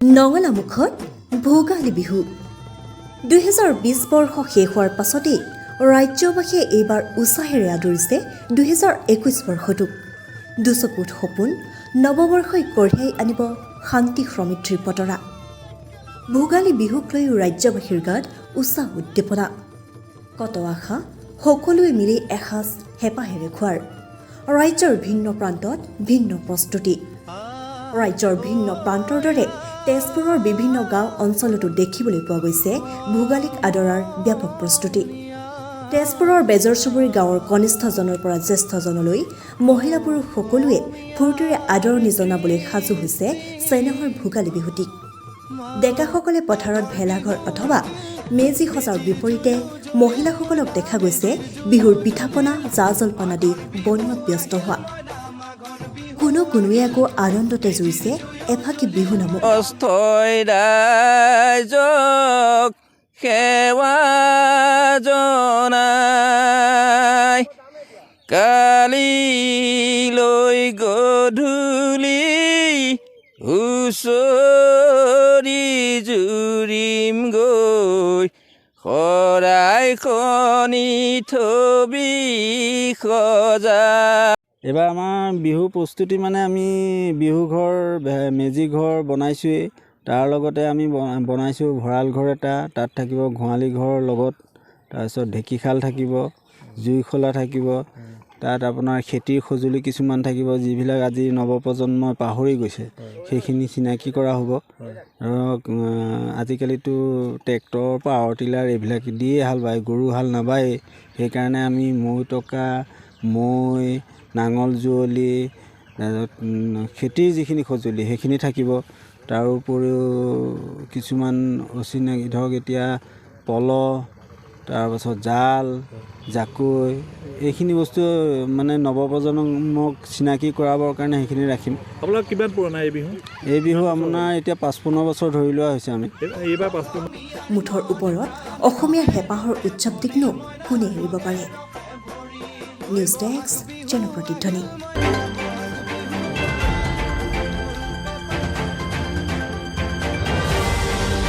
নঙলামুখত ভোগালী বিহু 2020 বৰ্ষ শেষ হোৱাৰ পাছতেই ৰাজ্যবাসীয়ে এইবাৰ উৎসাহেৰে আদৰিছে 2021 বৰ্ষটোক। দুচকুত সপোন নৱবৰ্ষই কঢ়িয়াই আনিব শান্তি সমৃদ্ধিৰ বতৰা। ভোগালী বিহুক লৈ ৰাজ্যবাসীৰ গাত উৎসাহ উদ্দীপনা, কত আশা, সকলোৱে মিলি এসাঁজ হেঁপাহেৰে খোৱাৰ। ৰাজ্যৰ ভিন্ন প্ৰান্তত ভিন্ন প্ৰস্তুতি। ৰাজ্যৰ ভিন্ন প্ৰান্তৰ দৰে তেজপুৰৰ বিভিন্ন গাঁও অঞ্চলতো দেখিবলৈ পোৱা গৈছে ভোগালীক আদৰাৰ ব্যাপক প্ৰস্তুতি। তেজপুৰৰ বেজৰ চুবুৰী গাঁৱৰ কনিষ্ঠজনৰ পৰা জ্যেষ্ঠজনলৈ মহিলা পুৰুষ সকলোৱে ফূৰ্তিৰে আদৰণি জনাবলৈ সাজু হৈছে চেনেহৰ ভোগালী বিহুটিক। ডেকাসকলে পথাৰত ভেলাঘৰ অথবা মেজি সজাৰ বিপৰীতে মহিলাসকলক দেখা গৈছে বিহুৰ পিঠাপনা জা জলপান আদি বনোৱাত ব্যস্ত হোৱা। কোনোৱে আকৌ আনন্দতে জুৰিছে এফাকি বিহু নামত। সেৱা জনাই কালিলৈ গধূলি হুঁচৰি জুৰিম গৈ শৰাই খনি থবি সজা। এইবাৰ আমাৰ বিহু প্ৰস্তুতি মানে আমি বিহু ঘৰ মেজি ঘৰ বনাইছোঁৱেই। তাৰ লগতে আমি বনাইছোঁ ভঁৰাল ঘৰ এটা, তাত থাকিব গোহালি ঘৰৰ লগত, তাৰপিছত ঢেঁকীশাল থাকিব, জুইশলা থাকিব, তাত আপোনাৰ খেতিৰ সঁজুলি কিছুমান থাকিব যিবিলাক আজি নৱপ্ৰজন্মই পাহৰি গৈছে, সেইখিনি চিনাকি কৰা হ'ব। ধৰক আজিকালিতো ট্ৰেক্টৰ পাৱাৰ টিলাৰ এইবিলাক দিয়ে হাল বায়, গৰু হাল নাবায়েই। সেইকাৰণে আমি মৈ টকা, মৈ, নাঙল যুঁৱলি, খেতিৰ যিখিনি সঁজুলি সেইখিনি থাকিব। তাৰ উপৰিও কিছুমান অচিনাকি ধৰক এতিয়া পল, তাৰপাছত জাল, জাকৈ, এইখিনি বস্তু মানে নৱপ্ৰজন্মক চিনাকি কৰাবৰ কাৰণে সেইখিনি ৰাখিম। আপোনালোক কিমান পুৰণা এই বিহু? এই বিহু আপোনাৰ এতিয়া ৫-১৫ বছৰ ধৰি লোৱা হৈছে আমি। এইবাৰ ৫-১৫। মুঠৰ ওপৰত অসমীয়াৰ হেঁপাহৰ উৎসৱ দিকনো কোনে এৰিব পাৰে? News desk, জনপ্ৰতিধ্বনি।